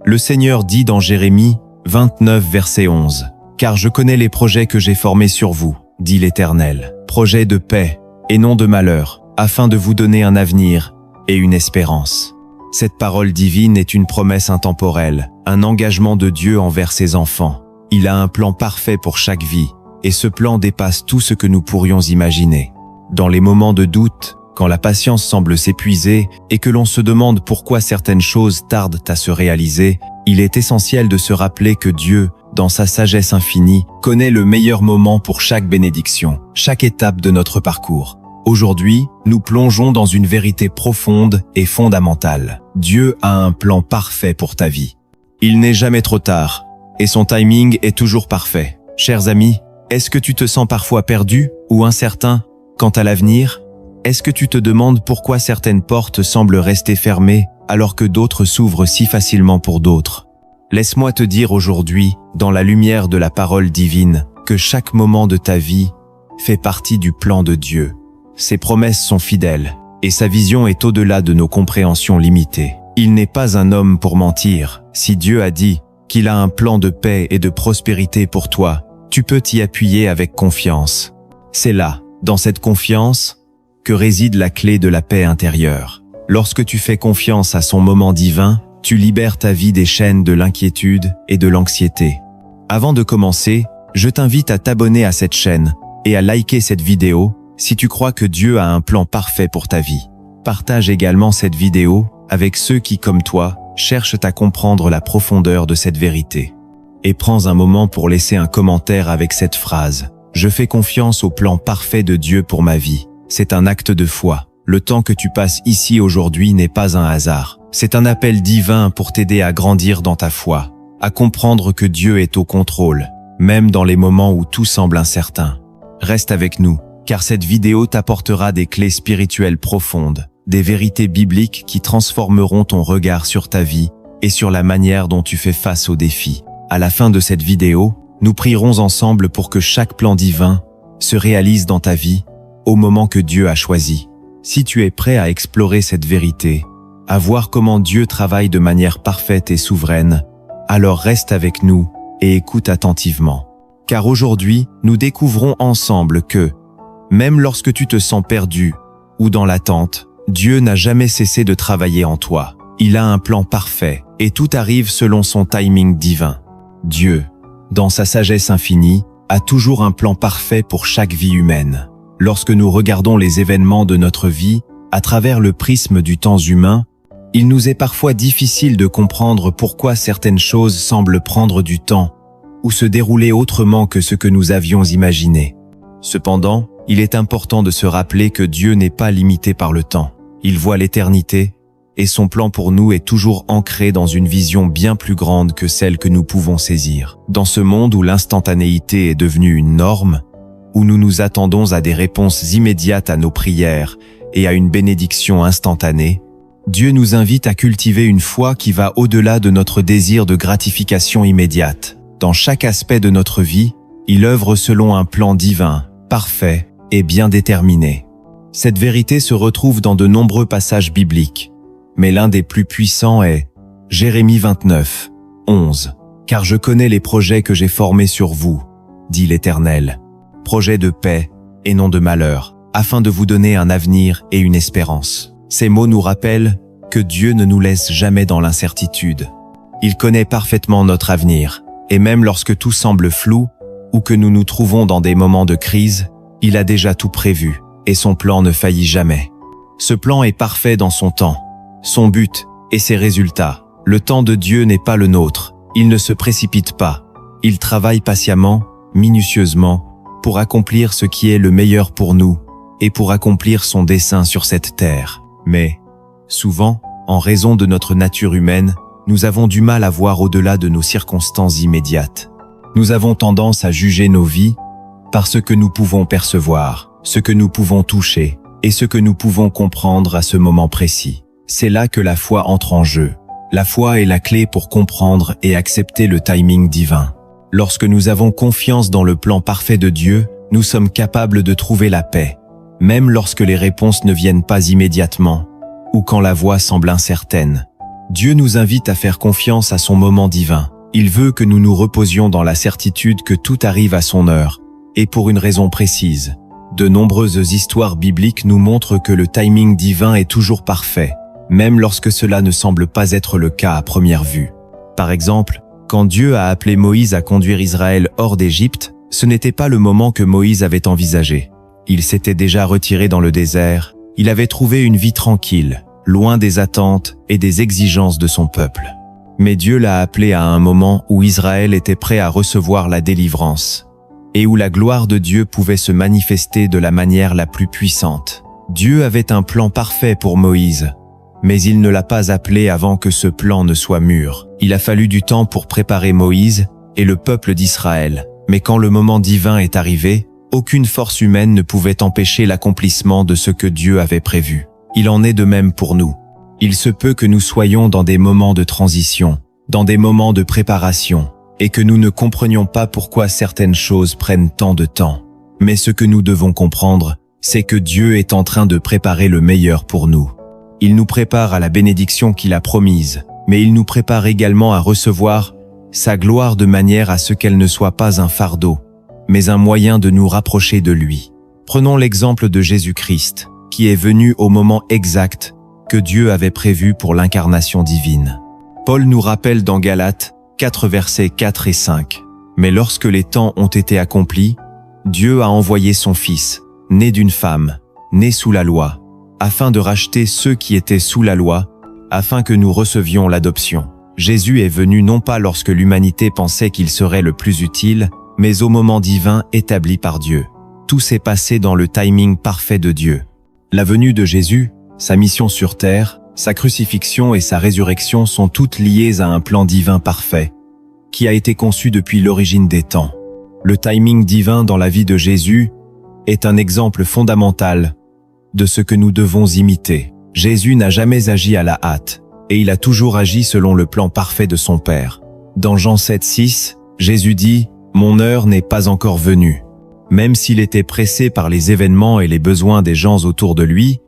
Le Seigneur dit dans Jérémie 29, verset 11, « Car je connais les projets que j'ai formés sur vous, dit l'Éternel, projets de paix et non de malheur, afin de vous donner un avenir et une espérance. » Cette parole divine est une promesse intemporelle, un engagement de Dieu envers ses enfants. Il a un plan parfait pour chaque vie, et ce plan dépasse tout ce que nous pourrions imaginer. Dans les moments de doute, quand la patience semble s'épuiser et que l'on se demande pourquoi certaines choses tardent à se réaliser, il est essentiel de se rappeler que Dieu, dans sa sagesse infinie, connaît le meilleur moment pour chaque bénédiction, chaque étape de notre parcours. Aujourd'hui, nous plongeons dans une vérité profonde et fondamentale. Dieu a un plan parfait pour ta vie. Il n'est jamais trop tard, et son timing est toujours parfait. Chers amis, est-ce que tu te sens parfois perdu ou incertain quant à l'avenir? Est-ce que tu te demandes pourquoi certaines portes semblent rester fermées alors que d'autres s'ouvrent si facilement pour d'autres? Laisse-moi te dire aujourd'hui, dans la lumière de la parole divine, que chaque moment de ta vie fait partie du plan de Dieu. Ses promesses sont fidèles, et sa vision est au-delà de nos compréhensions limitées. Il n'est pas un homme pour mentir. Si Dieu a dit qu'il a un plan de paix et de prospérité pour toi, tu peux t'y appuyer avec confiance. C'est là, dans cette confiance, que réside la clé de la paix intérieure. Lorsque tu fais confiance à son moment divin, tu libères ta vie des chaînes de l'inquiétude et de l'anxiété. Avant de commencer, je t'invite à t'abonner à cette chaîne et à liker cette vidéo si tu crois que Dieu a un plan parfait pour ta vie. Partage également cette vidéo avec ceux qui, comme toi, cherchent à comprendre la profondeur de cette vérité. Et prends un moment pour laisser un commentaire avec cette phrase. Je fais confiance au plan parfait de Dieu pour ma vie. C'est un acte de foi. Le temps que tu passes ici aujourd'hui n'est pas un hasard. C'est un appel divin pour t'aider à grandir dans ta foi, à comprendre que Dieu est au contrôle, même dans les moments où tout semble incertain. Reste avec nous, car cette vidéo t'apportera des clés spirituelles profondes, des vérités bibliques qui transformeront ton regard sur ta vie et sur la manière dont tu fais face aux défis. À la fin de cette vidéo, nous prierons ensemble pour que chaque plan divin se réalise dans ta vie au moment que Dieu a choisi. Si tu es prêt à explorer cette vérité, à voir comment Dieu travaille de manière parfaite et souveraine, alors reste avec nous et écoute attentivement. Car aujourd'hui, nous découvrons ensemble que, même lorsque tu te sens perdu ou dans l'attente, Dieu n'a jamais cessé de travailler en toi. Il a un plan parfait et tout arrive selon son timing divin. Dieu, dans sa sagesse infinie, a toujours un plan parfait pour chaque vie humaine. Lorsque nous regardons les événements de notre vie à travers le prisme du temps humain, il nous est parfois difficile de comprendre pourquoi certaines choses semblent prendre du temps ou se dérouler autrement que ce que nous avions imaginé. Cependant, il est important de se rappeler que Dieu n'est pas limité par le temps. Il voit l'éternité et son plan pour nous est toujours ancré dans une vision bien plus grande que celle que nous pouvons saisir. Dans ce monde où l'instantanéité est devenue une norme, où nous nous attendons à des réponses immédiates à nos prières et à une bénédiction instantanée, Dieu nous invite à cultiver une foi qui va au-delà de notre désir de gratification immédiate. Dans chaque aspect de notre vie, il œuvre selon un plan divin, parfait et bien déterminé. Cette vérité se retrouve dans de nombreux passages bibliques, mais l'un des plus puissants est Jérémie 29, 11. « Car je connais les projets que j'ai formés sur vous, dit l'Éternel, projets de paix et non de malheur, afin de vous donner un avenir et une espérance. » Ces mots nous rappellent que Dieu ne nous laisse jamais dans l'incertitude. Il connaît parfaitement notre avenir, et même lorsque tout semble flou ou que nous nous trouvons dans des moments de crise, il a déjà tout prévu, et son plan ne faillit jamais. Ce plan est parfait dans son temps, son but et ses résultats. Le temps de Dieu n'est pas le nôtre, il ne se précipite pas. Il travaille patiemment, minutieusement, pour accomplir ce qui est le meilleur pour nous et pour accomplir son dessein sur cette terre. Mais, souvent, en raison de notre nature humaine, nous avons du mal à voir au-delà de nos circonstances immédiates. Nous avons tendance à juger nos vies par ce que nous pouvons percevoir, ce que nous pouvons toucher et ce que nous pouvons comprendre à ce moment précis. C'est là que la foi entre en jeu. La foi est la clé pour comprendre et accepter le timing divin. Lorsque nous avons confiance dans le plan parfait de Dieu, nous sommes capables de trouver la paix, même lorsque les réponses ne viennent pas immédiatement ou quand la voie semble incertaine. Dieu nous invite à faire confiance à son moment divin. Il veut que nous nous reposions dans la certitude que tout arrive à son heure, et pour une raison précise. De nombreuses histoires bibliques nous montrent que le timing divin est toujours parfait, même lorsque cela ne semble pas être le cas à première vue. Par exemple, quand Dieu a appelé Moïse à conduire Israël hors d'Égypte, ce n'était pas le moment que Moïse avait envisagé. Il s'était déjà retiré dans le désert, il avait trouvé une vie tranquille, loin des attentes et des exigences de son peuple. Mais Dieu l'a appelé à un moment où Israël était prêt à recevoir la délivrance, et où la gloire de Dieu pouvait se manifester de la manière la plus puissante. Dieu avait un plan parfait pour Moïse, mais il ne l'a pas appelé avant que ce plan ne soit mûr. Il a fallu du temps pour préparer Moïse et le peuple d'Israël. Mais quand le moment divin est arrivé, aucune force humaine ne pouvait empêcher l'accomplissement de ce que Dieu avait prévu. Il en est de même pour nous. Il se peut que nous soyons dans des moments de transition, dans des moments de préparation, et que nous ne comprenions pas pourquoi certaines choses prennent tant de temps. Mais ce que nous devons comprendre, c'est que Dieu est en train de préparer le meilleur pour nous. Il nous prépare à la bénédiction qu'il a promise, mais il nous prépare également à recevoir sa gloire de manière à ce qu'elle ne soit pas un fardeau, mais un moyen de nous rapprocher de lui. Prenons l'exemple de Jésus-Christ, qui est venu au moment exact que Dieu avait prévu pour l'incarnation divine. Paul nous rappelle dans Galates 4 versets 4 et 5. « Mais lorsque les temps ont été accomplis, Dieu a envoyé son Fils, né d'une femme, né sous la loi, afin de racheter ceux qui étaient sous la loi, afin que nous recevions l'adoption. » Jésus est venu non pas lorsque l'humanité pensait qu'il serait le plus utile, mais au moment divin établi par Dieu. Tout s'est passé dans le timing parfait de Dieu. La venue de Jésus, sa mission sur terre, sa crucifixion et sa résurrection sont toutes liées à un plan divin parfait, qui a été conçu depuis l'origine des temps. Le timing divin dans la vie de Jésus est un exemple fondamental de ce que nous devons imiter. Jésus n'a jamais agi à la hâte, et il a toujours agi selon le plan parfait de son Père. Dans Jean 7,6, Jésus dit « Mon heure n'est pas encore venue ». Même s'il était pressé par les événements et les besoins des gens autour de lui,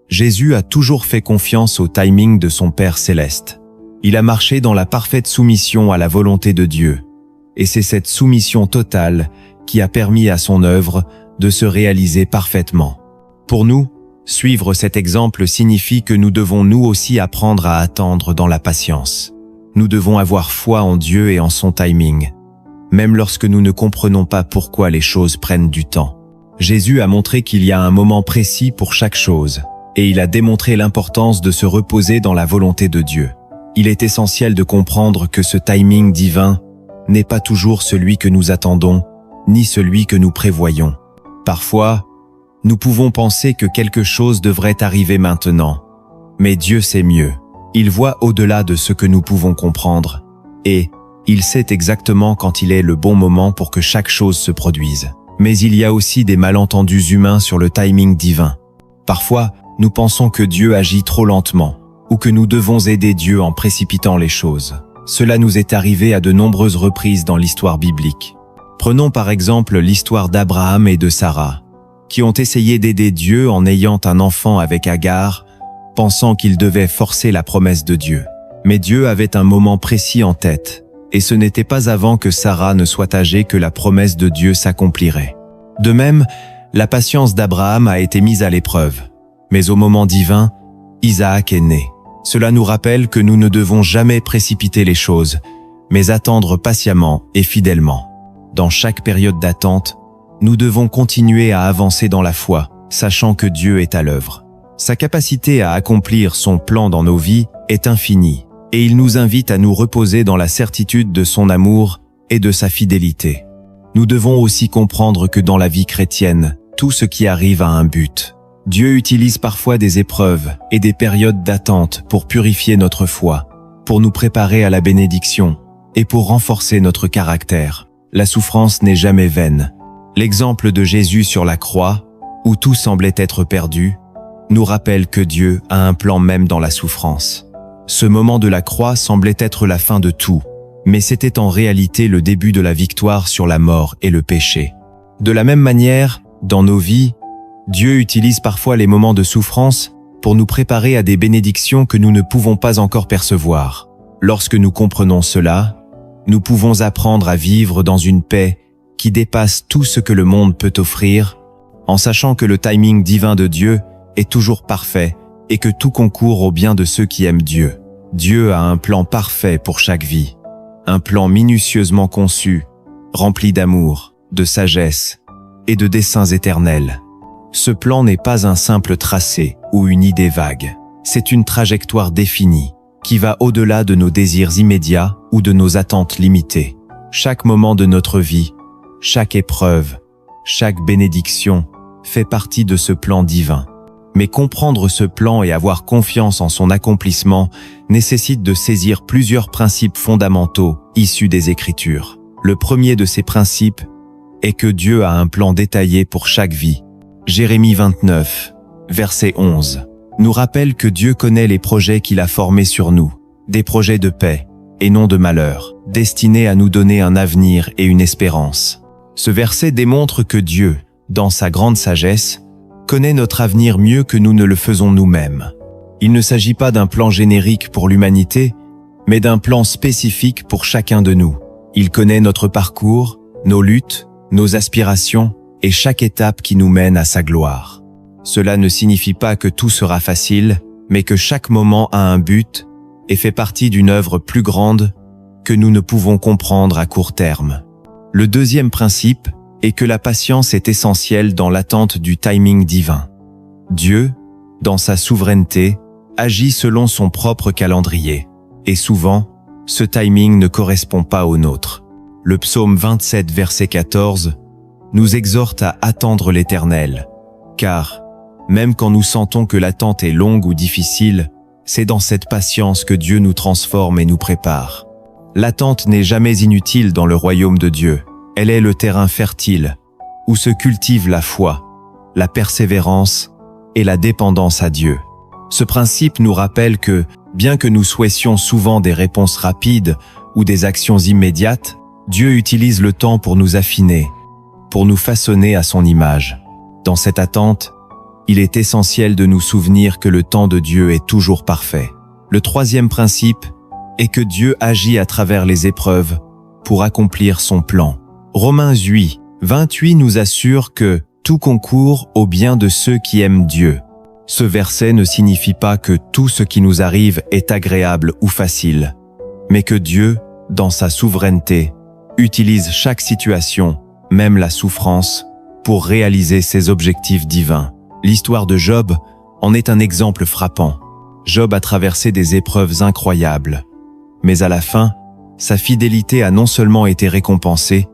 Jésus a toujours fait confiance au timing de son Père céleste. Il a marché dans la parfaite soumission à la volonté de Dieu. Et c'est cette soumission totale qui a permis à son œuvre de se réaliser parfaitement. Pour nous, suivre cet exemple signifie que nous devons nous aussi apprendre à attendre dans la patience. Nous devons avoir foi en Dieu et en son timing, même lorsque nous ne comprenons pas pourquoi les choses prennent du temps. Jésus a montré qu'il y a un moment précis pour chaque chose, et il a démontré l'importance de se reposer dans la volonté de Dieu. Il est essentiel de comprendre que ce timing divin n'est pas toujours celui que nous attendons, ni celui que nous prévoyons. Parfois, nous pouvons penser que quelque chose devrait arriver maintenant, mais Dieu sait mieux. Il voit au-delà de ce que nous pouvons comprendre, et il sait exactement quand il est le bon moment pour que chaque chose se produise. Mais il y a aussi des malentendus humains sur le timing divin. Parfois, nous pensons que Dieu agit trop lentement, ou que nous devons aider Dieu en précipitant les choses. Cela nous est arrivé à de nombreuses reprises dans l'histoire biblique. Prenons par exemple l'histoire d'Abraham et de Sarah, qui ont essayé d'aider Dieu en ayant un enfant avec Agar, pensant qu'ils devaient forcer la promesse de Dieu. Mais Dieu avait un moment précis en tête, et ce n'était pas avant que Sarah ne soit âgée que la promesse de Dieu s'accomplirait. De même, la patience d'Abraham a été mise à l'épreuve. Mais au moment divin, Isaac est né. Cela nous rappelle que nous ne devons jamais précipiter les choses, mais attendre patiemment et fidèlement. Dans chaque période d'attente, nous devons continuer à avancer dans la foi, sachant que Dieu est à l'œuvre. Sa capacité à accomplir son plan dans nos vies est infinie, et il nous invite à nous reposer dans la certitude de son amour et de sa fidélité. Nous devons aussi comprendre que dans la vie chrétienne, tout ce qui arrive a un but. Dieu utilise parfois des épreuves et des périodes d'attente pour purifier notre foi, pour nous préparer à la bénédiction et pour renforcer notre caractère. La souffrance n'est jamais vaine. L'exemple de Jésus sur la croix, où tout semblait être perdu, nous rappelle que Dieu a un plan même dans la souffrance. Ce moment de la croix semblait être la fin de tout, mais c'était en réalité le début de la victoire sur la mort et le péché. De la même manière, dans nos vies, Dieu utilise parfois les moments de souffrance pour nous préparer à des bénédictions que nous ne pouvons pas encore percevoir. Lorsque nous comprenons cela, nous pouvons apprendre à vivre dans une paix qui dépasse tout ce que le monde peut offrir, en sachant que le timing divin de Dieu est toujours parfait et que tout concourt au bien de ceux qui aiment Dieu. Dieu a un plan parfait pour chaque vie, un plan minutieusement conçu, rempli d'amour, de sagesse et de desseins éternels. Ce plan n'est pas un simple tracé ou une idée vague, c'est une trajectoire définie qui va au-delà de nos désirs immédiats ou de nos attentes limitées. Chaque moment de notre vie, chaque épreuve, chaque bénédiction fait partie de ce plan divin. Mais comprendre ce plan et avoir confiance en son accomplissement nécessite de saisir plusieurs principes fondamentaux issus des Écritures. Le premier de ces principes est que Dieu a un plan détaillé pour chaque vie. Jérémie 29, verset 11, nous rappelle que Dieu connaît les projets qu'il a formés sur nous, des projets de paix et non de malheur, destinés à nous donner un avenir et une espérance. Ce verset démontre que Dieu, dans sa grande sagesse, connaît notre avenir mieux que nous ne le faisons nous-mêmes. Il ne s'agit pas d'un plan générique pour l'humanité, mais d'un plan spécifique pour chacun de nous. Il connaît notre parcours, nos luttes, nos aspirations et chaque étape qui nous mène à sa gloire. Cela ne signifie pas que tout sera facile, mais que chaque moment a un but et fait partie d'une œuvre plus grande que nous ne pouvons comprendre à court terme. Le deuxième principe est que la patience est essentielle dans l'attente du timing divin. Dieu, dans sa souveraineté, agit selon son propre calendrier, et souvent, ce timing ne correspond pas au nôtre. Le psaume 27, verset 14, nous exhorte à attendre l'Éternel, car, même quand nous sentons que l'attente est longue ou difficile, c'est dans cette patience que Dieu nous transforme et nous prépare. L'attente n'est jamais inutile dans le royaume de Dieu. Elle est le terrain fertile, où se cultive la foi, la persévérance et la dépendance à Dieu. Ce principe nous rappelle que, bien que nous souhaitions souvent des réponses rapides ou des actions immédiates, Dieu utilise le temps pour nous affiner, pour nous façonner à son image. Dans cette attente, il est essentiel de nous souvenir que le temps de Dieu est toujours parfait. Le troisième principe est que Dieu agit à travers les épreuves pour accomplir son plan. Romains 8, 28 nous assure que tout concourt au bien de ceux qui aiment Dieu. Ce verset ne signifie pas que tout ce qui nous arrive est agréable ou facile, mais que Dieu, dans sa souveraineté, utilise chaque situation, même la souffrance, pour réaliser ses objectifs divins. L'histoire de Job en est un exemple frappant. Job a traversé des épreuves incroyables, mais à la fin, sa fidélité a non seulement été récompensée,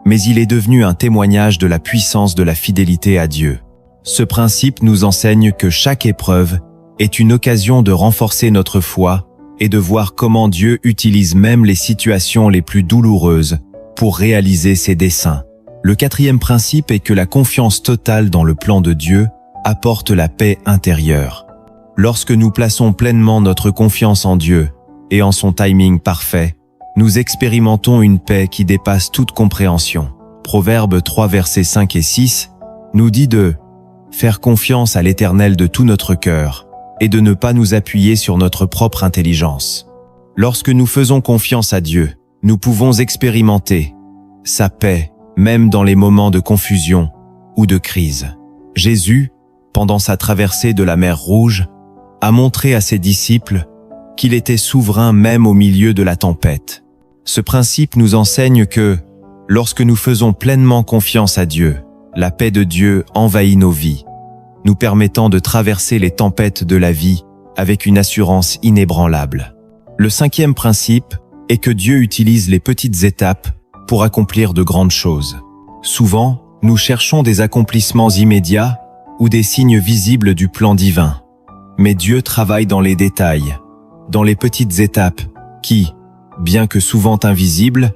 mais il est devenu un témoignage de la puissance de la fidélité à Dieu. Ce principe nous enseigne que chaque épreuve est une occasion de renforcer notre foi et de voir comment Dieu utilise même les situations les plus douloureuses pour réaliser ses desseins. Le quatrième principe est que la confiance totale dans le plan de Dieu apporte la paix intérieure. Lorsque nous plaçons pleinement notre confiance en Dieu et en son timing parfait, nous expérimentons une paix qui dépasse toute compréhension. Proverbe 3 versets 5 et 6 nous dit de faire confiance à l'Éternel de tout notre cœur et de ne pas nous appuyer sur notre propre intelligence. Lorsque nous faisons confiance à Dieu, nous pouvons expérimenter sa paix, même dans les moments de confusion ou de crise. Jésus, pendant sa traversée de la mer Rouge, a montré à ses disciples qu'il était souverain même au milieu de la tempête. Ce principe nous enseigne que, lorsque nous faisons pleinement confiance à Dieu, la paix de Dieu envahit nos vies, nous permettant de traverser les tempêtes de la vie avec une assurance inébranlable. Le cinquième principe est que Dieu utilise les petites étapes pour accomplir de grandes choses. Souvent, nous cherchons des accomplissements immédiats ou des signes visibles du plan divin. Mais Dieu travaille dans les détails, dans les petites étapes qui, bien que souvent invisibles,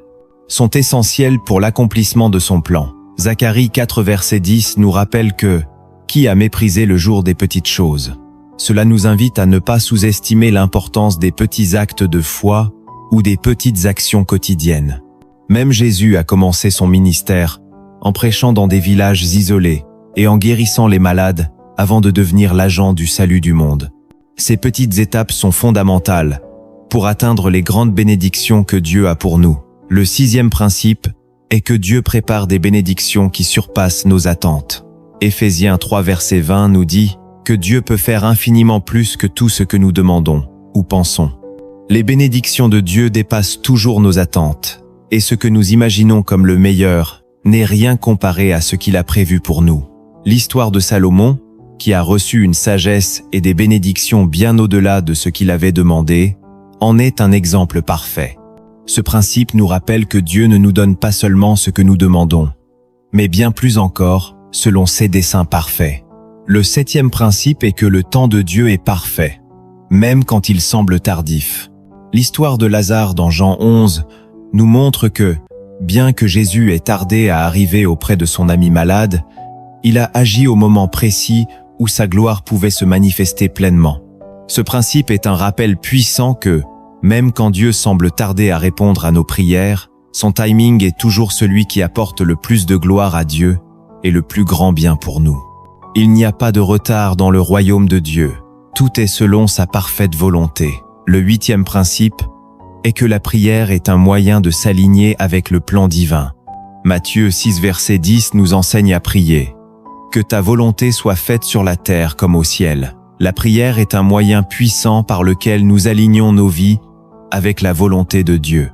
sont essentielles pour l'accomplissement de son plan. Zacharie 4 verset 10 nous rappelle que « Qui a méprisé le jour des petites choses ?» Cela nous invite à ne pas sous-estimer l'importance des petits actes de foi ou des petites actions quotidiennes. Même Jésus a commencé son ministère en prêchant dans des villages isolés et en guérissant les malades avant de devenir l'agent du salut du monde. Ces petites étapes sont fondamentales pour atteindre les grandes bénédictions que Dieu a pour nous. Le 6e principe est que Dieu prépare des bénédictions qui surpassent nos attentes. Éphésiens 3 verset 20 nous dit que Dieu peut faire infiniment plus que tout ce que nous demandons ou pensons. Les bénédictions de Dieu dépassent toujours nos attentes, et ce que nous imaginons comme le meilleur n'est rien comparé à ce qu'il a prévu pour nous. L'histoire de Salomon, qui a reçu une sagesse et des bénédictions bien au-delà de ce qu'il avait demandé, en est un exemple parfait. Ce principe nous rappelle que Dieu ne nous donne pas seulement ce que nous demandons, mais bien plus encore, selon ses desseins parfaits. Le 7e principe est que le temps de Dieu est parfait, même quand il semble tardif. L'histoire de Lazare dans Jean 11 nous montre que, bien que Jésus ait tardé à arriver auprès de son ami malade, il a agi au moment précis où sa gloire pouvait se manifester pleinement. Ce principe est un rappel puissant que, même quand Dieu semble tarder à répondre à nos prières, son timing est toujours celui qui apporte le plus de gloire à Dieu et le plus grand bien pour nous. Il n'y a pas de retard dans le royaume de Dieu. Tout est selon sa parfaite volonté. Le 8e principe est que la prière est un moyen de s'aligner avec le plan divin. Matthieu 6 verset 10 nous enseigne à prier. Que ta volonté soit faite sur la terre comme au ciel. La prière est un moyen puissant par lequel nous alignons nos vies avec la volonté de Dieu.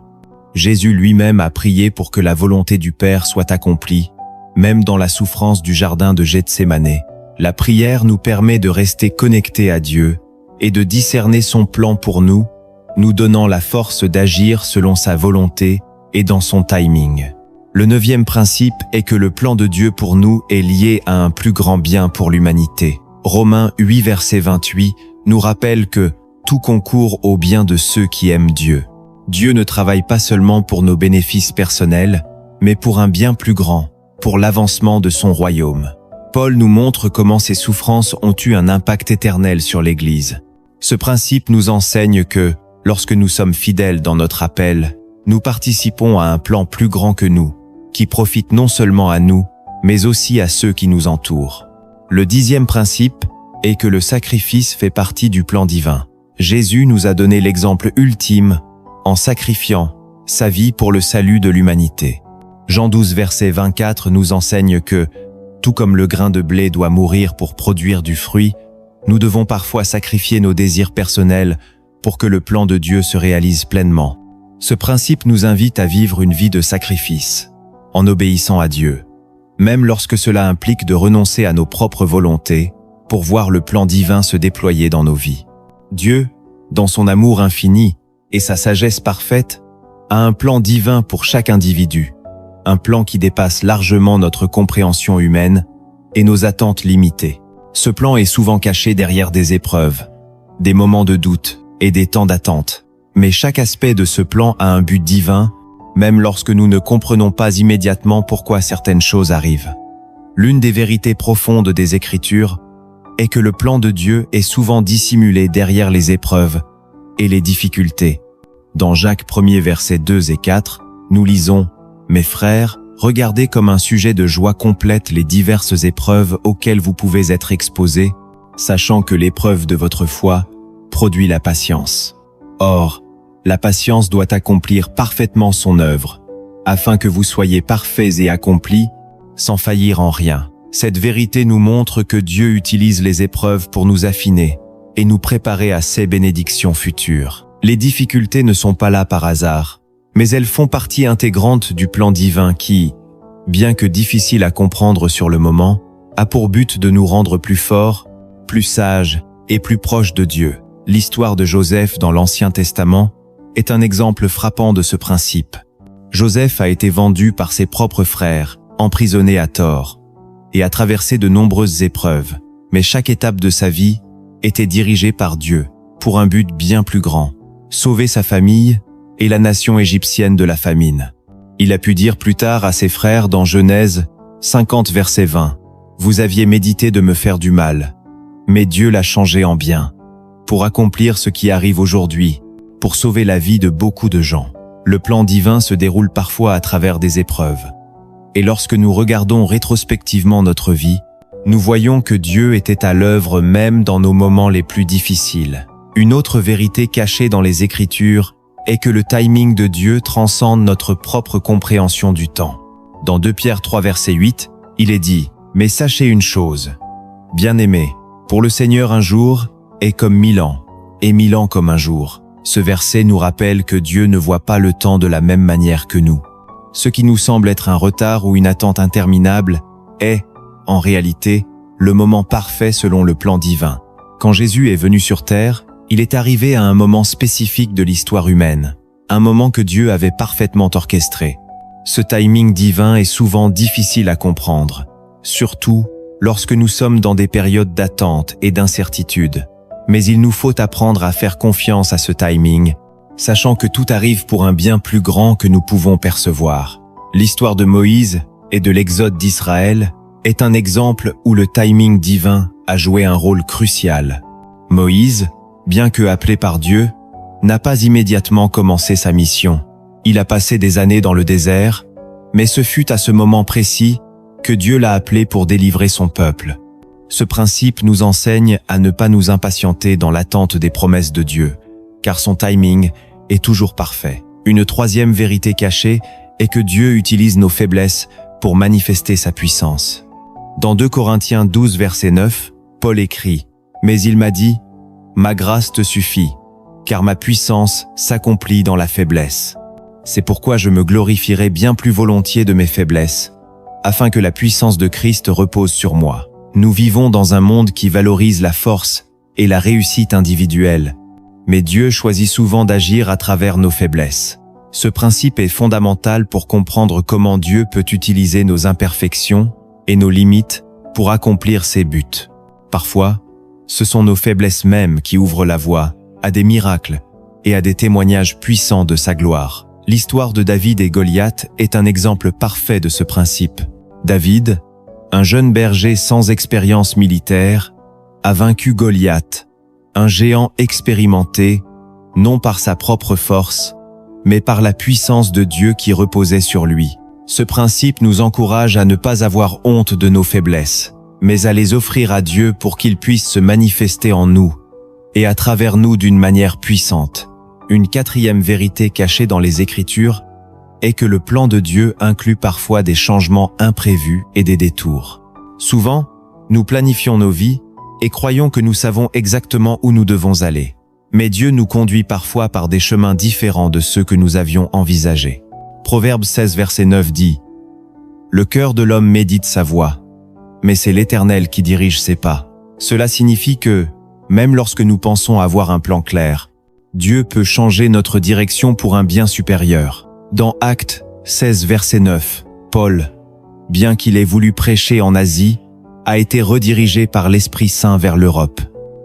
Jésus lui-même a prié pour que la volonté du Père soit accomplie, même dans la souffrance du jardin de Gethsémanée. La prière nous permet de rester connectés à Dieu et de discerner son plan pour nous, nous donnant la force d'agir selon sa volonté et dans son timing. Le 9e principe est que le plan de Dieu pour nous est lié à un plus grand bien pour l'humanité. Romains 8 verset 28 nous rappelle que tout concourt au bien de ceux qui aiment Dieu. Dieu ne travaille pas seulement pour nos bénéfices personnels, mais pour un bien plus grand, pour l'avancement de son royaume. Paul nous montre comment ces souffrances ont eu un impact éternel sur l'Église. Ce principe nous enseigne que, lorsque nous sommes fidèles dans notre appel, nous participons à un plan plus grand que nous, qui profite non seulement à nous, mais aussi à ceux qui nous entourent. Le 10e principe est que le sacrifice fait partie du plan divin. Jésus nous a donné l'exemple ultime en sacrifiant sa vie pour le salut de l'humanité. Jean 12 verset 24 nous enseigne que, tout comme le grain de blé doit mourir pour produire du fruit, nous devons parfois sacrifier nos désirs personnels pour que le plan de Dieu se réalise pleinement. Ce principe nous invite à vivre une vie de sacrifice, en obéissant à Dieu, même lorsque cela implique de renoncer à nos propres volontés pour voir le plan divin se déployer dans nos vies. Dieu, dans son amour infini et sa sagesse parfaite, a un plan divin pour chaque individu, un plan qui dépasse largement notre compréhension humaine et nos attentes limitées. Ce plan est souvent caché derrière des épreuves, des moments de doute et des temps d'attente. Mais chaque aspect de ce plan a un but divin, même lorsque nous ne comprenons pas immédiatement pourquoi certaines choses arrivent. L'une des vérités profondes des Écritures est que le plan de Dieu est souvent dissimulé derrière les épreuves et les difficultés. Dans Jacques 1er versets 2 et 4, nous lisons « Mes frères, regardez comme un sujet de joie complète les diverses épreuves auxquelles vous pouvez être exposés, sachant que l'épreuve de votre foi produit la patience. Or, la patience doit accomplir parfaitement son œuvre, afin que vous soyez parfaits et accomplis, sans faillir en rien. » Cette vérité nous montre que Dieu utilise les épreuves pour nous affiner et nous préparer à ses bénédictions futures. Les difficultés ne sont pas là par hasard, mais elles font partie intégrante du plan divin qui, bien que difficile à comprendre sur le moment, a pour but de nous rendre plus forts, plus sages et plus proches de Dieu. L'histoire de Joseph dans l'Ancien Testament est un exemple frappant de ce principe. Joseph a été vendu par ses propres frères, emprisonné à tort, et a traversé de nombreuses épreuves, mais chaque étape de sa vie était dirigée par Dieu, pour un but bien plus grand, sauver sa famille et la nation égyptienne de la famine. Il a pu dire plus tard à ses frères dans Genèse 50 verset 20, « Vous aviez médité de me faire du mal, mais Dieu l'a changé en bien, pour accomplir ce qui arrive aujourd'hui, pour sauver la vie de beaucoup de gens. » Le plan divin se déroule parfois à travers des épreuves. Et lorsque nous regardons rétrospectivement notre vie, nous voyons que Dieu était à l'œuvre même dans nos moments les plus difficiles. Une autre vérité cachée dans les Écritures est que le timing de Dieu transcende notre propre compréhension du temps. Dans 2 Pierre 3 verset 8, il est dit « Mais sachez une chose, bien-aimés, pour le Seigneur un jour est comme 1000 ans, et 1000 ans comme un jour. » Ce verset nous rappelle que Dieu ne voit pas le temps de la même manière que nous. Ce qui nous semble être un retard ou une attente interminable est, en réalité, le moment parfait selon le plan divin. Quand Jésus est venu sur terre, il est arrivé à un moment spécifique de l'histoire humaine, un moment que Dieu avait parfaitement orchestré. Ce timing divin est souvent difficile à comprendre, surtout lorsque nous sommes dans des périodes d'attente et d'incertitude. Mais il nous faut apprendre à faire confiance à ce timing, sachant que tout arrive pour un bien plus grand que nous pouvons percevoir. L'histoire de Moïse et de l'exode d'Israël est un exemple où le timing divin a joué un rôle crucial. Moïse, bien que appelé par Dieu, n'a pas immédiatement commencé sa mission. Il a passé des années dans le désert, mais ce fut à ce moment précis que Dieu l'a appelé pour délivrer son peuple. Ce principe nous enseigne à ne pas nous impatienter dans l'attente des promesses de Dieu, car son timing est toujours parfait. Une troisième vérité cachée est que Dieu utilise nos faiblesses pour manifester sa puissance. Dans 2 Corinthiens 12 verset 9, Paul écrit « Mais il m'a dit, ma grâce te suffit, car ma puissance s'accomplit dans la faiblesse. C'est pourquoi je me glorifierai bien plus volontiers de mes faiblesses, afin que la puissance de Christ repose sur moi. » Nous vivons dans un monde qui valorise la force et la réussite individuelle, mais Dieu choisit souvent d'agir à travers nos faiblesses. Ce principe est fondamental pour comprendre comment Dieu peut utiliser nos imperfections et nos limites pour accomplir ses buts. Parfois, ce sont nos faiblesses mêmes qui ouvrent la voie à des miracles et à des témoignages puissants de sa gloire. L'histoire de David et Goliath est un exemple parfait de ce principe. David, un jeune berger sans expérience militaire, a vaincu Goliath, un géant expérimenté, non par sa propre force, mais par la puissance de Dieu qui reposait sur lui. Ce principe nous encourage à ne pas avoir honte de nos faiblesses, mais à les offrir à Dieu pour qu'il puisse se manifester en nous et à travers nous d'une manière puissante. Une quatrième vérité cachée dans les Écritures est que le plan de Dieu inclut parfois des changements imprévus et des détours. Souvent, nous planifions nos vies et croyons que nous savons exactement où nous devons aller. Mais Dieu nous conduit parfois par des chemins différents de ceux que nous avions envisagés. Proverbe 16 verset 9 dit « Le cœur de l'homme médite sa voie, mais c'est l'Éternel qui dirige ses pas. » Cela signifie que, même lorsque nous pensons avoir un plan clair, Dieu peut changer notre direction pour un bien supérieur. Dans Actes 16 verset 9, Paul, bien qu'il ait voulu prêcher en Asie, a été redirigé par l'Esprit Saint vers l'Europe.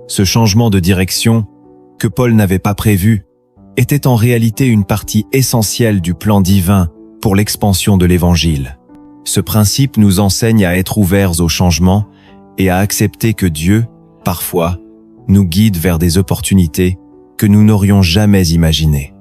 Ce changement de direction, que Paul n'avait pas prévu, était en réalité une partie essentielle du plan divin pour l'expansion de l'Évangile. Ce principe nous enseigne à être ouverts aux changements et à accepter que Dieu, parfois, nous guide vers des opportunités que nous n'aurions jamais imaginées.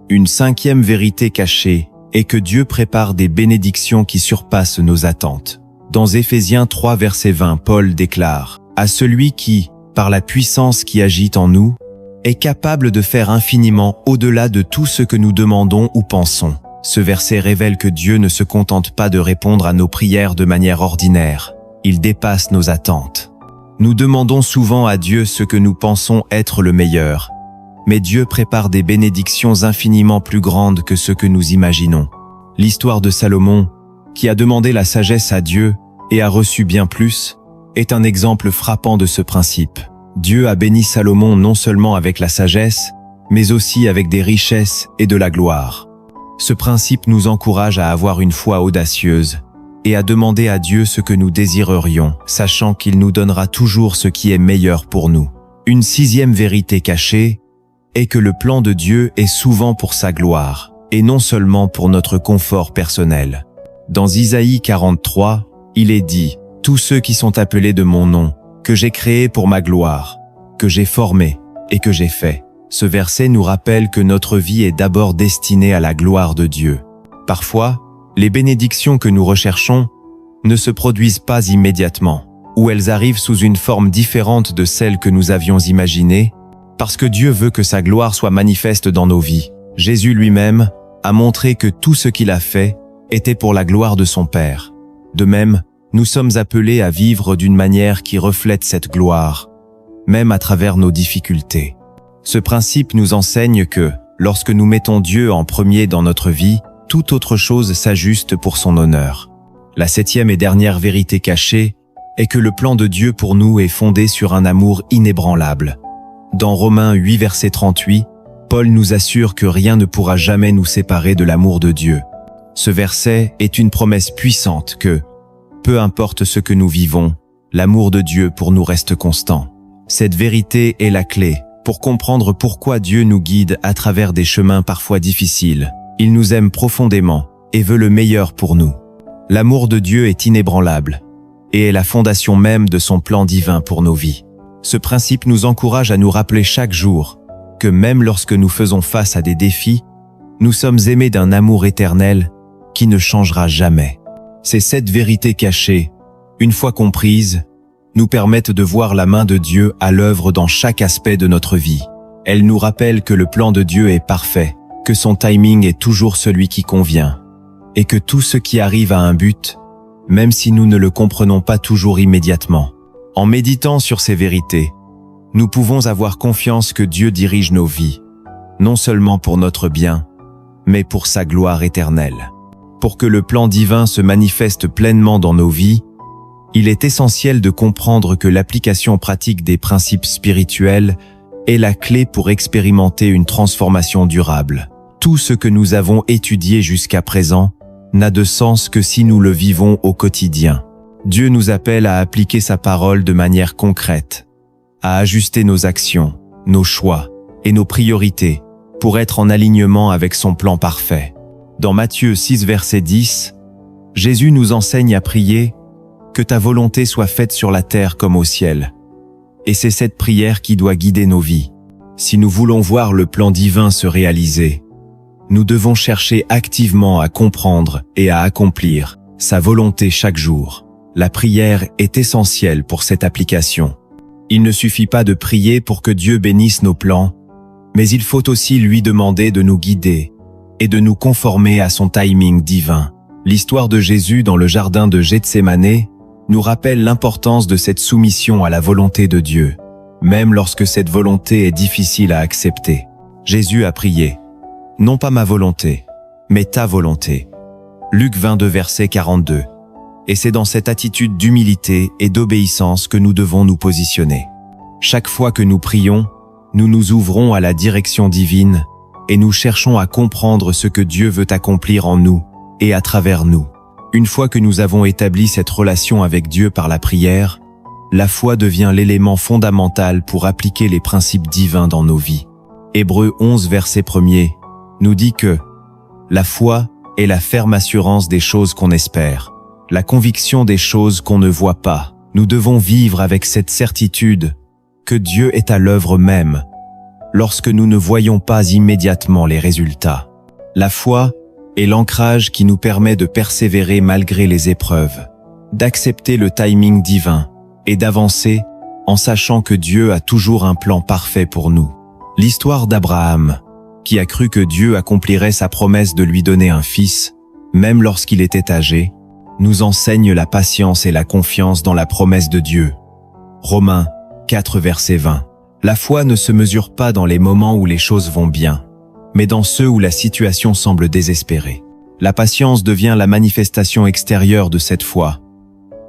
Une cinquième vérité cachée est que Dieu prépare des bénédictions qui surpassent nos attentes. Dans Éphésiens 3 verset 20, Paul déclare « À celui qui, par la puissance qui agit en nous, est capable de faire infiniment au-delà de tout ce que nous demandons ou pensons. » Ce verset révèle que Dieu ne se contente pas de répondre à nos prières de manière ordinaire. Il dépasse nos attentes. Nous demandons souvent à Dieu ce que nous pensons être le meilleur. Mais Dieu prépare des bénédictions infiniment plus grandes que ce que nous imaginons. L'histoire de Salomon, qui a demandé la sagesse à Dieu et a reçu bien plus, est un exemple frappant de ce principe. Dieu a béni Salomon non seulement avec la sagesse, mais aussi avec des richesses et de la gloire. Ce principe nous encourage à avoir une foi audacieuse et à demander à Dieu ce que nous désirerions, sachant qu'il nous donnera toujours ce qui est meilleur pour nous. Une sixième vérité cachée est que le plan de Dieu est souvent pour sa gloire, et non seulement pour notre confort personnel. Dans Isaïe 43, il est dit « Tous ceux qui sont appelés de mon nom, que j'ai créés pour ma gloire, que j'ai formés et que j'ai fait. » Ce verset nous rappelle que notre vie est d'abord destinée à la gloire de Dieu. Parfois, les bénédictions que nous recherchons ne se produisent pas immédiatement. ou elles arrivent sous une forme différente de celle que nous avions imaginée, parce que Dieu veut que sa gloire soit manifeste dans nos vies. Jésus lui-même a montré que tout ce qu'il a fait était pour la gloire de son Père. De même, nous sommes appelés à vivre d'une manière qui reflète cette gloire, même à travers nos difficultés. Ce principe nous enseigne que, lorsque nous mettons Dieu en premier dans notre vie, toute autre chose s'ajuste pour son honneur. La 7e et dernière vérité cachée est que le plan de Dieu pour nous est fondé sur un amour inébranlable. Dans Romains 8 verset 38, Paul nous assure que rien ne pourra jamais nous séparer de l'amour de Dieu. Ce verset est une promesse puissante que, peu importe ce que nous vivons, l'amour de Dieu pour nous reste constant. Cette vérité est la clé pour comprendre pourquoi Dieu nous guide à travers des chemins parfois difficiles. Il nous aime profondément et veut le meilleur pour nous. L'amour de Dieu est inébranlable et est la fondation même de son plan divin pour nos vies. Ce principe nous encourage à nous rappeler chaque jour que même lorsque nous faisons face à des défis, nous sommes aimés d'un amour éternel qui ne changera jamais. C'est cette vérité cachée, une fois comprise, nous permettent de voir la main de Dieu à l'œuvre dans chaque aspect de notre vie. Elle nous rappelle que le plan de Dieu est parfait, que son timing est toujours celui qui convient, et que tout ce qui arrive a un but, même si nous ne le comprenons pas toujours immédiatement. En méditant sur ces vérités, nous pouvons avoir confiance que Dieu dirige nos vies, non seulement pour notre bien, mais pour sa gloire éternelle. Pour que le plan divin se manifeste pleinement dans nos vies, il est essentiel de comprendre que l'application pratique des principes spirituels est la clé pour expérimenter une transformation durable. Tout ce que nous avons étudié jusqu'à présent n'a de sens que si nous le vivons au quotidien. Dieu nous appelle à appliquer sa parole de manière concrète, à ajuster nos actions, nos choix et nos priorités pour être en alignement avec son plan parfait. Dans Matthieu 6 verset 10, Jésus nous enseigne à prier « Que ta volonté soit faite sur la terre comme au ciel ». Et c'est cette prière qui doit guider nos vies. Si nous voulons voir le plan divin se réaliser, nous devons chercher activement à comprendre et à accomplir sa volonté chaque jour. La prière est essentielle pour cette application. Il ne suffit pas de prier pour que Dieu bénisse nos plans, mais il faut aussi lui demander de nous guider et de nous conformer à son timing divin. L'histoire de Jésus dans le jardin de Gethsémane nous rappelle l'importance de cette soumission à la volonté de Dieu, même lorsque cette volonté est difficile à accepter. Jésus a prié « Non pas ma volonté, mais ta volonté ». Luc 22 verset 42. Et c'est dans cette attitude d'humilité et d'obéissance que nous devons nous positionner. Chaque fois que nous prions, nous nous ouvrons à la direction divine et nous cherchons à comprendre ce que Dieu veut accomplir en nous et à travers nous. Une fois que nous avons établi cette relation avec Dieu par la prière, la foi devient l'élément fondamental pour appliquer les principes divins dans nos vies. Hébreux 11 verset 1er nous dit que la foi est la ferme assurance des choses qu'on espère, la conviction des choses qu'on ne voit pas. Nous devons vivre avec cette certitude que Dieu est à l'œuvre même, lorsque nous ne voyons pas immédiatement les résultats. La foi est l'ancrage qui nous permet de persévérer malgré les épreuves, d'accepter le timing divin et d'avancer en sachant que Dieu a toujours un plan parfait pour nous. L'histoire d'Abraham, qui a cru que Dieu accomplirait sa promesse de lui donner un fils, même lorsqu'il était âgé, nous enseigne la patience et la confiance dans la promesse de Dieu. Romains 4 verset 20. La foi ne se mesure pas dans les moments où les choses vont bien, mais dans ceux où la situation semble désespérée. La patience devient la manifestation extérieure de cette foi,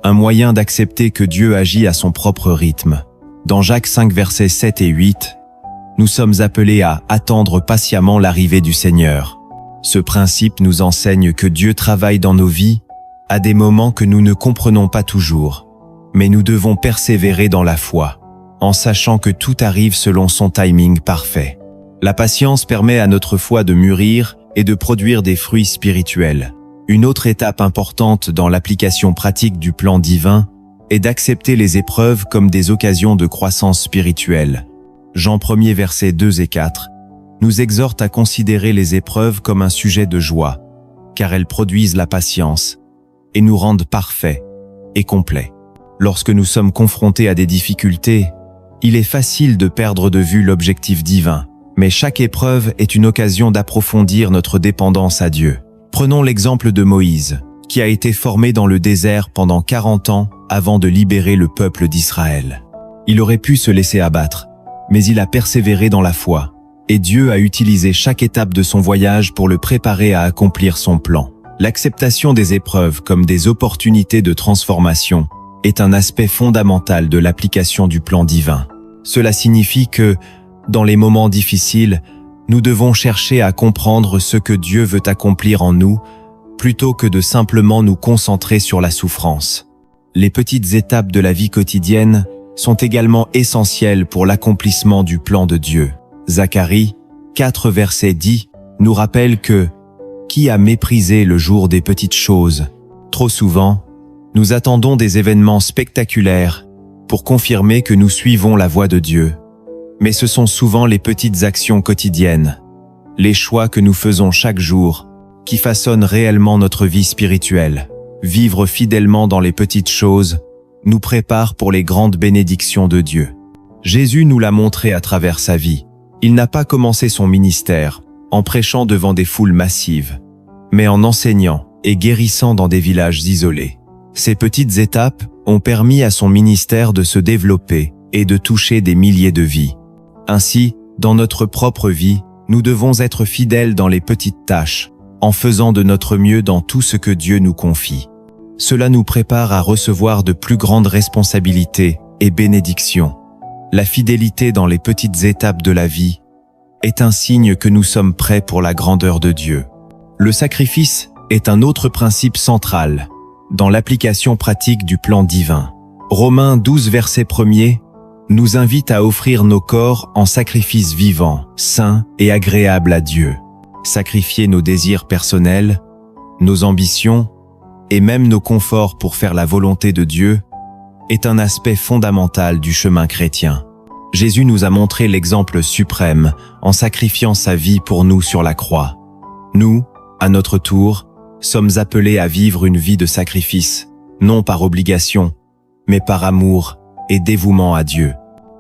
un moyen d'accepter que Dieu agit à son propre rythme. Dans Jacques 5 versets 7 et 8, nous sommes appelés à attendre patiemment l'arrivée du Seigneur. Ce principe nous enseigne que Dieu travaille dans nos vies à des moments que nous ne comprenons pas toujours, mais nous devons persévérer dans la foi, en sachant que tout arrive selon son timing parfait. La patience permet à notre foi de mûrir et de produire des fruits spirituels. Une autre étape importante dans l'application pratique du plan divin est d'accepter les épreuves comme des occasions de croissance spirituelle. Jean 1er versets 2 et 4 nous exhorte à considérer les épreuves comme un sujet de joie, car elles produisent la patience et nous rendent parfaits et complets. Lorsque nous sommes confrontés à des difficultés, il est facile de perdre de vue l'objectif divin, mais chaque épreuve est une occasion d'approfondir notre dépendance à Dieu. Prenons l'exemple de Moïse, qui a été formé dans le désert pendant 40 ans avant de libérer le peuple d'Israël. Il aurait pu se laisser abattre, mais il a persévéré dans la foi, et Dieu a utilisé chaque étape de son voyage pour le préparer à accomplir son plan. L'acceptation des épreuves comme des opportunités de transformation est un aspect fondamental de l'application du plan divin. Cela signifie que, dans les moments difficiles, nous devons chercher à comprendre ce que Dieu veut accomplir en nous, plutôt que de simplement nous concentrer sur la souffrance. Les petites étapes de la vie quotidienne sont également essentielles pour l'accomplissement du plan de Dieu. Zacharie 4 verset 10 nous rappelle que « Qui a méprisé le jour des petites choses ?» Trop souvent, nous attendons des événements spectaculaires pour confirmer que nous suivons la voie de Dieu. Mais ce sont souvent les petites actions quotidiennes, les choix que nous faisons chaque jour, qui façonnent réellement notre vie spirituelle. Vivre fidèlement dans les petites choses nous prépare pour les grandes bénédictions de Dieu. Jésus nous l'a montré à travers sa vie. Il n'a pas commencé son ministère en prêchant devant des foules massives, mais en enseignant et guérissant dans des villages isolés. Ces petites étapes ont permis à son ministère de se développer et de toucher des milliers de vies. Ainsi, dans notre propre vie, nous devons être fidèles dans les petites tâches, en faisant de notre mieux dans tout ce que Dieu nous confie. Cela nous prépare à recevoir de plus grandes responsabilités et bénédictions. La fidélité dans les petites étapes de la vie est un signe que nous sommes prêts pour la grandeur de Dieu. Le sacrifice est un autre principe central dans l'application pratique du plan divin. Romains 12 verset 1er nous invite à offrir nos corps en sacrifice vivant, saint et agréable à Dieu. Sacrifier nos désirs personnels, nos ambitions et même nos conforts pour faire la volonté de Dieu est un aspect fondamental du chemin chrétien. Jésus nous a montré l'exemple suprême en sacrifiant sa vie pour nous sur la croix. Nous, à notre tour, sommes appelés à vivre une vie de sacrifice, non par obligation, mais par amour et dévouement à Dieu.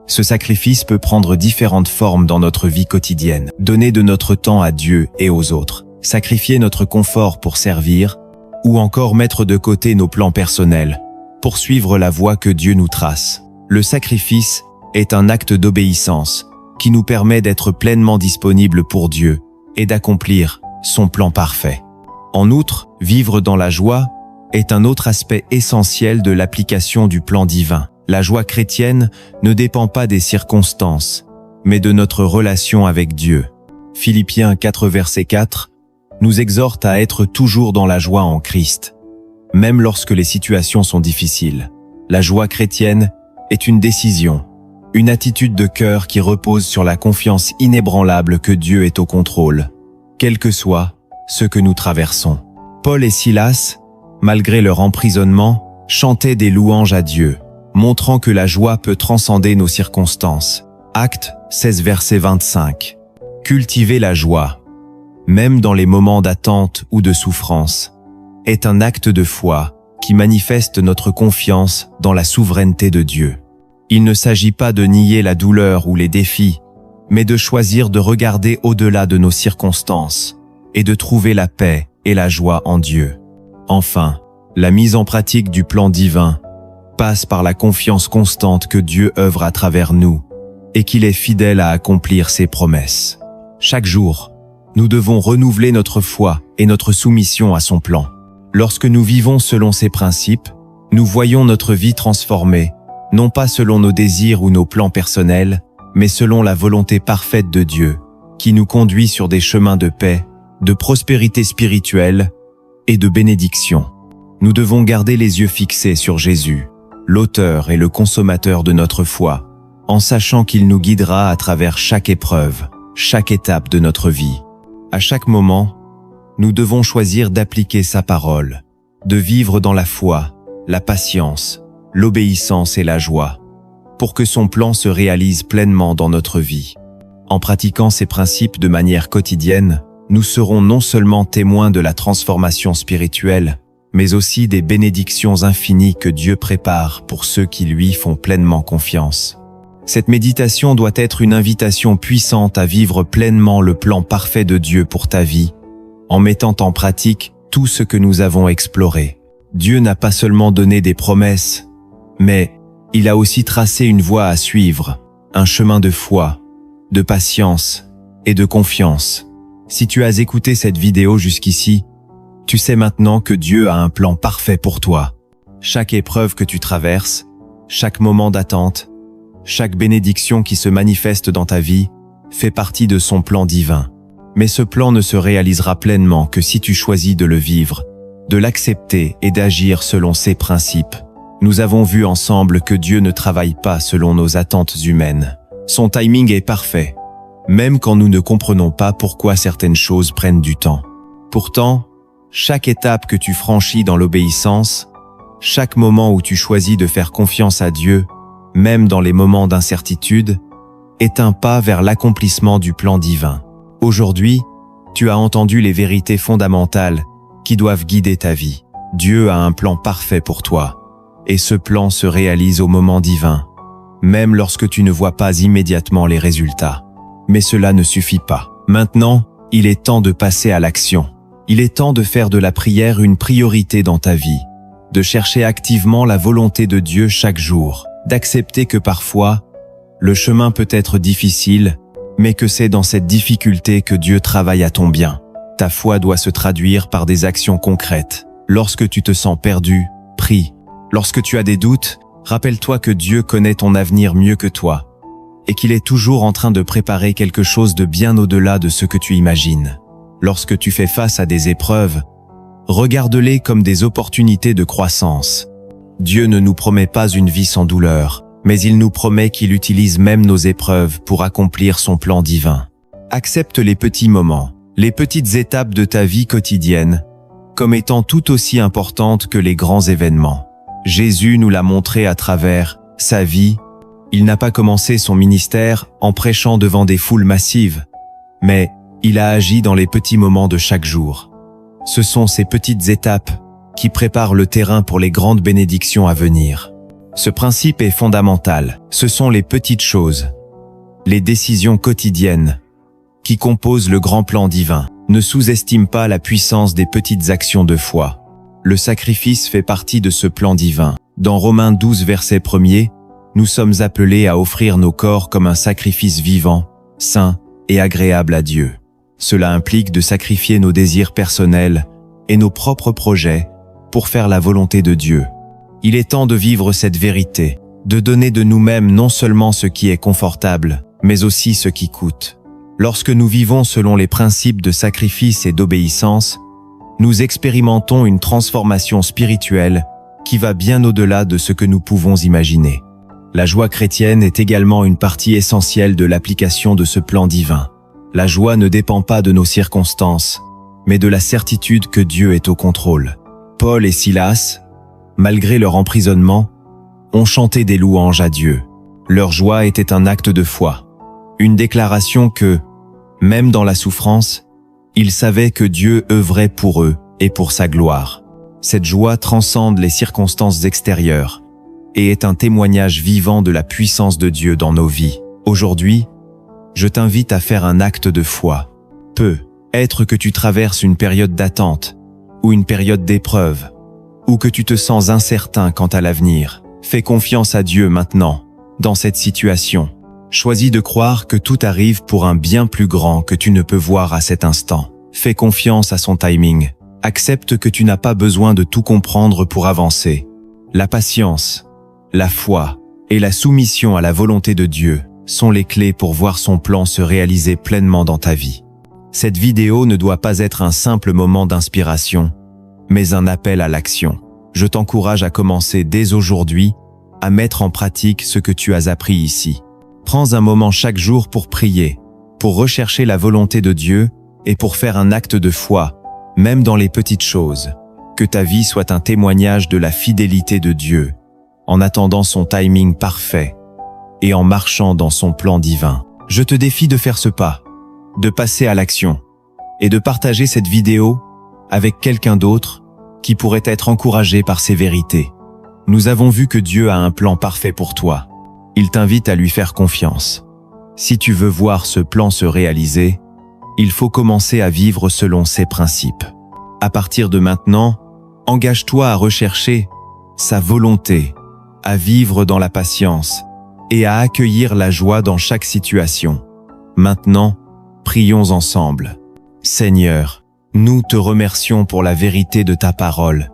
Ce sacrifice peut prendre différentes formes dans notre vie quotidienne. Donner de notre temps à Dieu et aux autres, sacrifier notre confort pour servir, ou encore mettre de côté nos plans personnels pour suivre la voie que Dieu nous trace. Le sacrifice est un acte d'obéissance qui nous permet d'être pleinement disponibles pour Dieu et d'accomplir son plan parfait. En outre, vivre dans la joie est un autre aspect essentiel de l'application du plan divin. La joie chrétienne ne dépend pas des circonstances, mais de notre relation avec Dieu. Philippiens 4 verset 4 nous exhorte à être toujours dans la joie en Christ, même lorsque les situations sont difficiles. La joie chrétienne est une décision, une attitude de cœur qui repose sur la confiance inébranlable que Dieu est au contrôle, quel que soit ce que nous traversons. Paul et Silas, malgré leur emprisonnement, chantaient des louanges à Dieu, montrant que la joie peut transcender nos circonstances. Actes 16 verset 25. Cultiver la joie, même dans les moments d'attente ou de souffrance, est un acte de foi qui manifeste notre confiance dans la souveraineté de Dieu. Il ne s'agit pas de nier la douleur ou les défis, mais de choisir de regarder au-delà de nos circonstances et de trouver la paix et la joie en Dieu. Enfin, la mise en pratique du plan divin passe par la confiance constante que Dieu œuvre à travers nous et qu'il est fidèle à accomplir ses promesses. Chaque jour, nous devons renouveler notre foi et notre soumission à son plan. Lorsque nous vivons selon ses principes, nous voyons notre vie transformée, non pas selon nos désirs ou nos plans personnels, mais selon la volonté parfaite de Dieu, qui nous conduit sur des chemins de paix, de prospérité spirituelle et de bénédiction. Nous devons garder les yeux fixés sur Jésus, l'auteur et le consommateur de notre foi, en sachant qu'il nous guidera à travers chaque épreuve, chaque étape de notre vie. À chaque moment, nous devons choisir d'appliquer sa parole, de vivre dans la foi, la patience, l'obéissance et la joie, pour que son plan se réalise pleinement dans notre vie. En pratiquant ces principes de manière quotidienne, nous serons non seulement témoins de la transformation spirituelle, mais aussi des bénédictions infinies que Dieu prépare pour ceux qui lui font pleinement confiance. Cette méditation doit être une invitation puissante à vivre pleinement le plan parfait de Dieu pour ta vie, en mettant en pratique tout ce que nous avons exploré. Dieu n'a pas seulement donné des promesses, mais il a aussi tracé une voie à suivre, un chemin de foi, de patience et de confiance. Si tu as écouté cette vidéo jusqu'ici, tu sais maintenant que Dieu a un plan parfait pour toi. Chaque épreuve que tu traverses, chaque moment d'attente, chaque bénédiction qui se manifeste dans ta vie fait partie de son plan divin. Mais ce plan ne se réalisera pleinement que si tu choisis de le vivre, de l'accepter et d'agir selon ses principes. Nous avons vu ensemble que Dieu ne travaille pas selon nos attentes humaines. Son timing est parfait, même quand nous ne comprenons pas pourquoi certaines choses prennent du temps. Pourtant, chaque étape que tu franchis dans l'obéissance, chaque moment où tu choisis de faire confiance à Dieu, même dans les moments d'incertitude, est un pas vers l'accomplissement du plan divin. Aujourd'hui, tu as entendu les vérités fondamentales qui doivent guider ta vie. Dieu a un plan parfait pour toi, et ce plan se réalise au moment divin, même lorsque tu ne vois pas immédiatement les résultats. Mais cela ne suffit pas. Maintenant, il est temps de passer à l'action. Il est temps de faire de la prière une priorité dans ta vie, de chercher activement la volonté de Dieu chaque jour, d'accepter que parfois, le chemin peut être difficile, mais que c'est dans cette difficulté que Dieu travaille à ton bien. Ta foi doit se traduire par des actions concrètes. Lorsque tu te sens perdu, prie. Lorsque tu as des doutes, rappelle-toi que Dieu connaît ton avenir mieux que toi, et qu'il est toujours en train de préparer quelque chose de bien au-delà de ce que tu imagines. Lorsque tu fais face à des épreuves, regarde-les comme des opportunités de croissance. Dieu ne nous promet pas une vie sans douleur, mais il nous promet qu'il utilise même nos épreuves pour accomplir son plan divin. Accepte les petits moments, les petites étapes de ta vie quotidienne, comme étant tout aussi importantes que les grands événements. Jésus nous l'a montré à travers sa vie. Il n'a pas commencé son ministère en prêchant devant des foules massives, mais il a agi dans les petits moments de chaque jour. Ce sont ces petites étapes qui préparent le terrain pour les grandes bénédictions à venir. Ce principe est fondamental. Ce sont les petites choses, les décisions quotidiennes, qui composent le grand plan divin. Ne sous-estime pas la puissance des petites actions de foi. Le sacrifice fait partie de ce plan divin. Dans Romains 12 verset 1er, nous sommes appelés à offrir nos corps comme un sacrifice vivant, saint et agréable à Dieu. Cela implique de sacrifier nos désirs personnels et nos propres projets pour faire la volonté de Dieu. Il est temps de vivre cette vérité, de donner de nous-mêmes non seulement ce qui est confortable, mais aussi ce qui coûte. Lorsque nous vivons selon les principes de sacrifice et d'obéissance, nous expérimentons une transformation spirituelle qui va bien au-delà de ce que nous pouvons imaginer. La joie chrétienne est également une partie essentielle de l'application de ce plan divin. La joie ne dépend pas de nos circonstances, mais de la certitude que Dieu est au contrôle. Paul et Silas, malgré leur emprisonnement, ont chanté des louanges à Dieu. Leur joie était un acte de foi, une déclaration que, même dans la souffrance, ils savaient que Dieu œuvrait pour eux et pour sa gloire. Cette joie transcende les circonstances extérieures et est un témoignage vivant de la puissance de Dieu dans nos vies. Aujourd'hui, je t'invite à faire un acte de foi. Peut être que tu traverses une période d'attente ou une période d'épreuve, ou que tu te sens incertain quant à l'avenir. Fais confiance à Dieu maintenant, dans cette situation. Choisis de croire que tout arrive pour un bien plus grand que tu ne peux voir à cet instant. Fais confiance à son timing. Accepte que tu n'as pas besoin de tout comprendre pour avancer. La patience, la foi et la soumission à la volonté de Dieu sont les clés pour voir son plan se réaliser pleinement dans ta vie. Cette vidéo ne doit pas être un simple moment d'inspiration, mais un appel à l'action. Je t'encourage à commencer dès aujourd'hui à mettre en pratique ce que tu as appris ici. Prends un moment chaque jour pour prier, pour rechercher la volonté de Dieu et pour faire un acte de foi, même dans les petites choses. Que ta vie soit un témoignage de la fidélité de Dieu, en attendant son timing parfait et en marchant dans son plan divin. Je te défie de faire ce pas, de passer à l'action et de partager cette vidéo avec quelqu'un d'autre qui pourrait être encouragé par ces vérités. Nous avons vu que Dieu a un plan parfait pour toi. Il t'invite à lui faire confiance. Si tu veux voir ce plan se réaliser, il faut commencer à vivre selon ses principes. À partir de maintenant, engage-toi à rechercher sa volonté, à vivre dans la patience et à accueillir la joie dans chaque situation. Maintenant, prions ensemble. Seigneur, nous te remercions pour la vérité de ta parole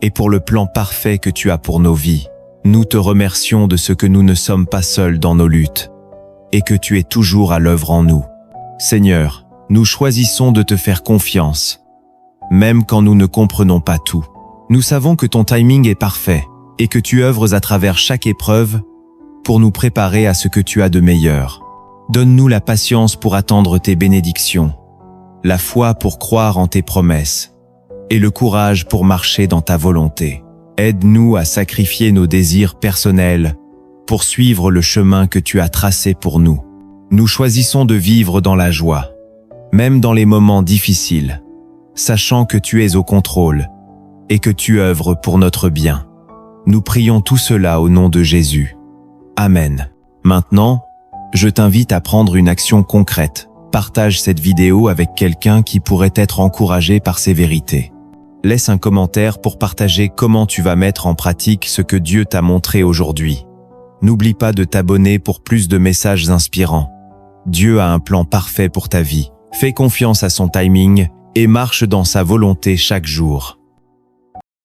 et pour le plan parfait que tu as pour nos vies. Nous te remercions de ce que nous ne sommes pas seuls dans nos luttes et que tu es toujours à l'œuvre en nous. Seigneur, nous choisissons de te faire confiance, même quand nous ne comprenons pas tout. Nous savons que ton timing est parfait et que tu œuvres à travers chaque épreuve pour nous préparer à ce que tu as de meilleur. Donne-nous la patience pour attendre tes bénédictions, la foi pour croire en tes promesses et le courage pour marcher dans ta volonté. Aide-nous à sacrifier nos désirs personnels pour suivre le chemin que tu as tracé pour nous. Nous choisissons de vivre dans la joie, même dans les moments difficiles, sachant que tu es au contrôle et que tu œuvres pour notre bien. Nous prions tout cela au nom de Jésus. Amen. Maintenant, je t'invite à prendre une action concrète. Partage cette vidéo avec quelqu'un qui pourrait être encouragé par ces vérités. Laisse un commentaire pour partager comment tu vas mettre en pratique ce que Dieu t'a montré aujourd'hui. N'oublie pas de t'abonner pour plus de messages inspirants. Dieu a un plan parfait pour ta vie. Fais confiance à son timing et marche dans sa volonté chaque jour.